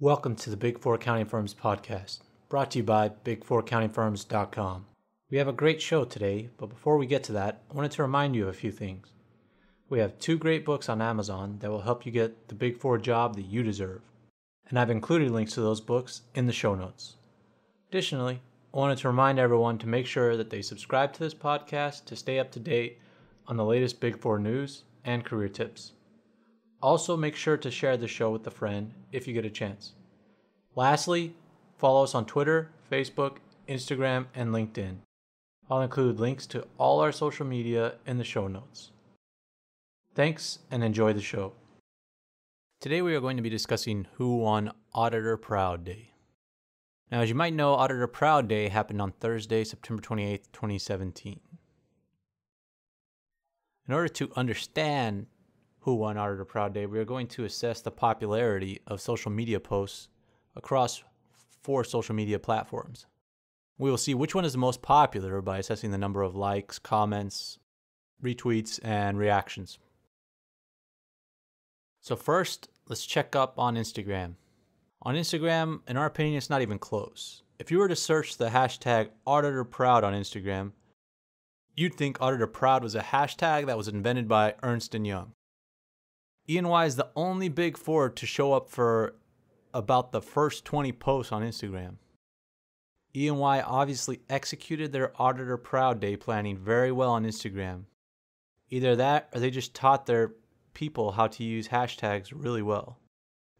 Welcome to the Big Four Accounting Firms podcast, brought to you by big4accountingfirms.com. We have a great show today, but before we get to that, I wanted to remind you of a few things. We have 2 great books on Amazon that will help you get the Big Four job that you deserve, and I've included links to those books in the show notes. Additionally, I wanted to remind everyone to make sure that they subscribe to this podcast to stay up to date on the latest Big Four news and career tips. Also, make sure to share the show with a friend if you get a chance. Lastly, follow us on Twitter, Facebook, Instagram, and LinkedIn. I'll include links to all our social media in the show notes. Thanks and enjoy the show. Today we are going to be discussing who won AuditorProud Day. Now, as you might know, AuditorProud Day happened on Thursday, September 28th, 2017. In order to understand who won AuditorProud Day, we are going to assess the popularity of social media posts across 4 social media platforms. We will see which one is the most popular by assessing the number of likes, comments, retweets, and reactions. So first, let's check up on Instagram. On Instagram, in our opinion, it's not even close. If you were to search the hashtag AuditorProud on Instagram, you'd think AuditorProud was a hashtag that was invented by Ernst & Young. E&Y is the only Big Four to show up for about the first 20 posts on Instagram. E&Y obviously executed their AuditorProud Day planning very well on Instagram. Either that or they just taught their people how to use hashtags really well.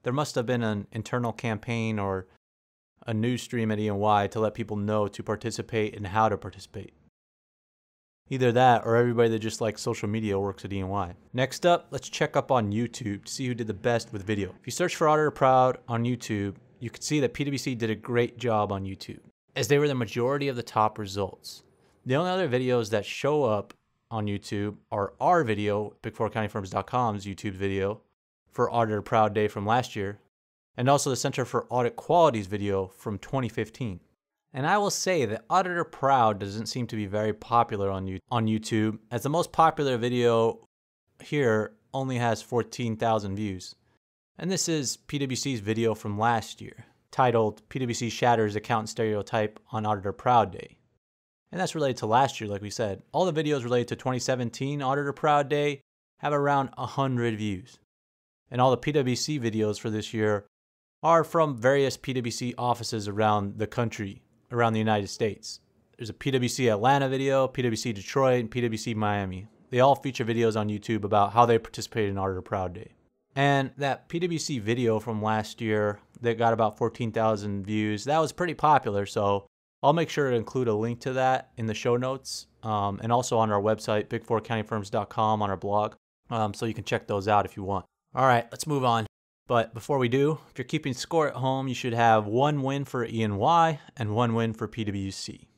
There must have been an internal campaign or a news stream at E&Y to let people know to participate and how to participate. Either that or everybody that just likes social media works at E&Y. Next up, let's check up on YouTube to see who did the best with video. If you search for AuditorProud on YouTube, you can see that PwC did a great job on YouTube, as they were the majority of the top results. The only other videos that show up on YouTube are our video, big4accountingfirms.com's YouTube video for AuditorProud Day from last year, and also the Center for Audit Quality's video from 2015. And I will say that AuditorProud doesn't seem to be very popular on YouTube, as the most popular video here only has 14,000 views. And this is PwC's video from last year, titled PwC Shatters Accountant Stereotype on AuditorProud Day. And that's related to last year, like we said. All the videos related to 2017 AuditorProud Day have around 100 views. And all the PwC videos for this year are from various PwC offices around the country, around the United States. There's a PwC Atlanta video, PwC Detroit, and PwC Miami. They all feature videos on YouTube about how they participated in AuditorProud Day. And that PwC video from last year that got about 14,000 views, that was pretty popular, so I'll make sure to include a link to that in the show notes, and also on our website, big4accountingfirms.com, on our blog, so you can check those out if you want. All right, let's move on. But before we do, if you're keeping score at home, you should have 1 win for E&Y and 1 win for PwC.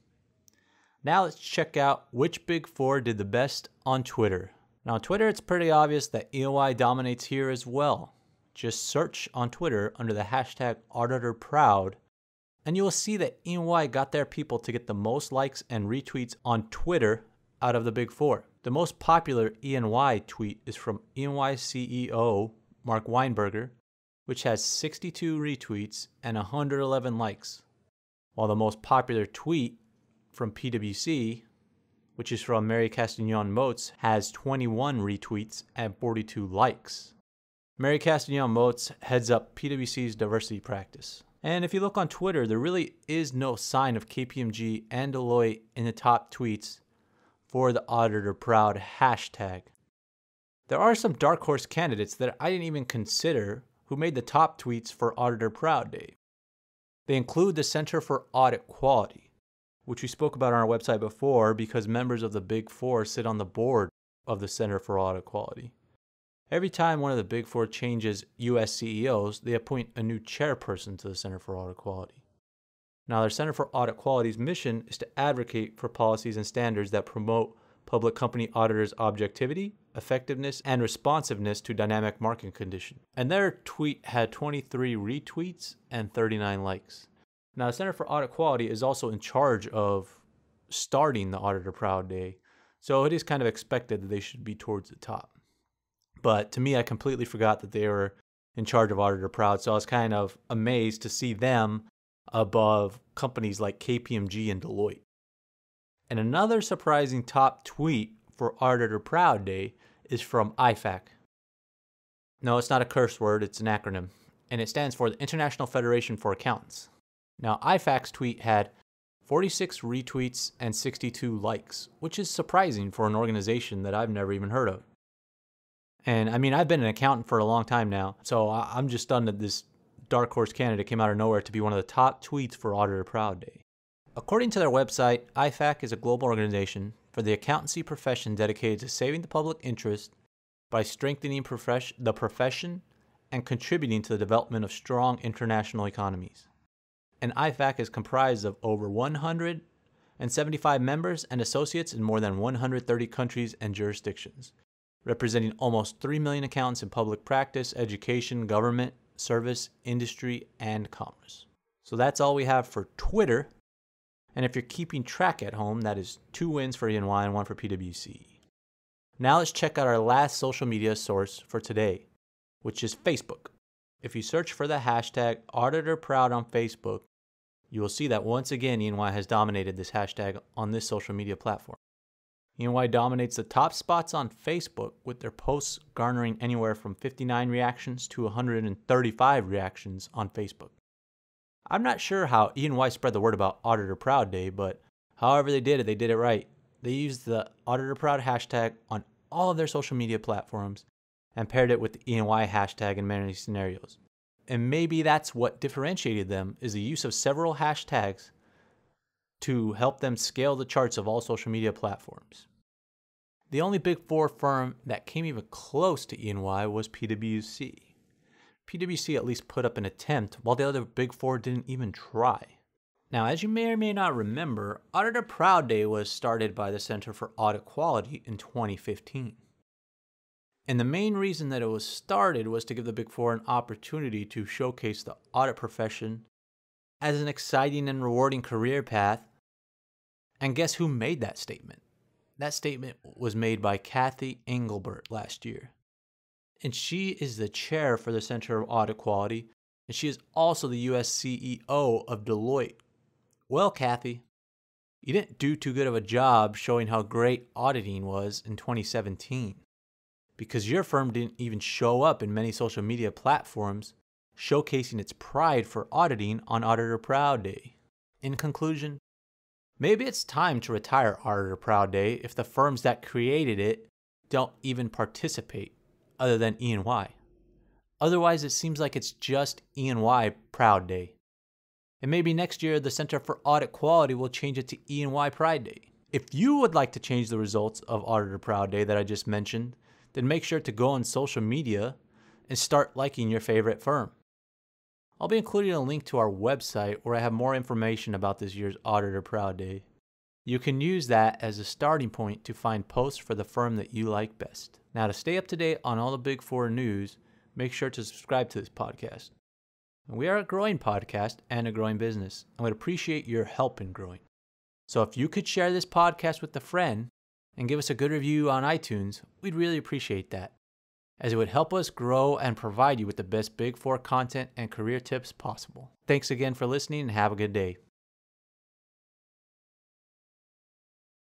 Now let's check out which Big Four did the best on Twitter. Now on Twitter, it's pretty obvious that E&Y dominates here as well. Just search on Twitter under the hashtag AuditorProud, and you will see that E&Y got their people to get the most likes and retweets on Twitter out of the Big Four. The most popular E&Y tweet is from E&Y CEO Mark Weinberger, which has 62 retweets and 111 likes, while the most popular tweet from PwC, which is from Mary Castagnon-Moats, has 21 retweets and 42 likes. Mary Castagnon-Moats heads up PwC's diversity practice. And if you look on Twitter, there really is no sign of KPMG and Deloitte in the top tweets for the AuditorProud hashtag. There are some dark horse candidates that I didn't even consider who made the top tweets for AuditorProud Day. They include the Center for Audit Quality, which we spoke about on our website before because members of the Big Four sit on the board of the Center for Audit Quality. Every time one of the Big Four changes U.S. CEOs, they appoint a new chairperson to the Center for Audit Quality. Now, their Center for Audit Quality's mission is to advocate for policies and standards that promote public company auditors' objectivity, effectiveness, and responsiveness to dynamic market conditions. And their tweet had 23 retweets and 39 likes. Now, the Center for Audit Quality is also in charge of starting the AuditorProud Day, so it is kind of expected that they should be towards the top. But to me, I completely forgot that they were in charge of Auditor Proud, so I was kind of amazed to see them above companies like KPMG and Deloitte. And another surprising top tweet for Auditor Proud Day is from IFAC. No, it's not a curse word, it's an acronym, and it stands for the International Federation for Accountants. Now, IFAC's tweet had 46 retweets and 62 likes, which is surprising for an organization that I've never even heard of. And I mean, I've been an accountant for a long time now, so I'm just stunned that this dark horse candidate came out of nowhere to be one of the top tweets for Auditor Proud Day. According to their website, IFAC is a global organization for the accountancy profession dedicated to saving the public interest by strengthening the profession and contributing to the development of strong international economies. And IFAC is comprised of over 175 members and associates in more than 130 countries and jurisdictions, representing almost 3 million accountants in public practice, education, government, service, industry, and commerce. So that's all we have for Twitter. And if you're keeping track at home, that is 2 wins for EY and 1 for PwC. Now let's check out our last social media source for today, which is Facebook. If you search for the hashtag AuditorProud on Facebook, you will see that once again EY has dominated this hashtag on this social media platform. EY dominates the top spots on Facebook, with their posts garnering anywhere from 59 reactions to 135 reactions on Facebook. I'm not sure how EY spread the word about Auditor Proud Day, but however they did it right. They used the Auditor Proud hashtag on all of their social media platforms and paired it with the EY hashtag in many scenarios. And maybe that's what differentiated them, is the use of several hashtags to help them scale the charts of all social media platforms. The only Big Four firm that came even close to EY was PwC. PwC at least put up an attempt, while the other Big Four didn't even try. Now, as you may or may not remember, Auditor Proud Day was started by the Center for Audit Quality in 2015. And the main reason that it was started was to give the Big Four an opportunity to showcase the audit profession as an exciting and rewarding career path. And guess who made that statement? That statement was made by Kathy Engelbert last year. And she is the chair for the Center of Audit Quality, and she is also the US CEO of Deloitte. Well, Kathy, you didn't do too good of a job showing how great auditing was in 2017, because your firm didn't even show up in many social media platforms showcasing its pride for auditing on Auditor Proud Day. In conclusion, maybe it's time to retire Auditor Proud Day if the firms that created it don't even participate other than EY. Otherwise, it seems like it's just EY Proud Day. And maybe next year, the Center for Audit Quality will change it to EY Pride Day. If you would like to change the results of Auditor Proud Day that I just mentioned, then make sure to go on social media and start liking your favorite firm. I'll be including a link to our website where I have more information about this year's Auditor Proud Day. You can use that as a starting point to find posts for the firm that you like best. Now, to stay up to date on all the Big Four news, make sure to subscribe to this podcast. We are a growing podcast and a growing business, and would appreciate your help in growing. So if you could share this podcast with a friend and give us a good review on iTunes, we'd really appreciate that, as it would help us grow and provide you with the best Big Four content and career tips possible. Thanks again for listening, and have a good day.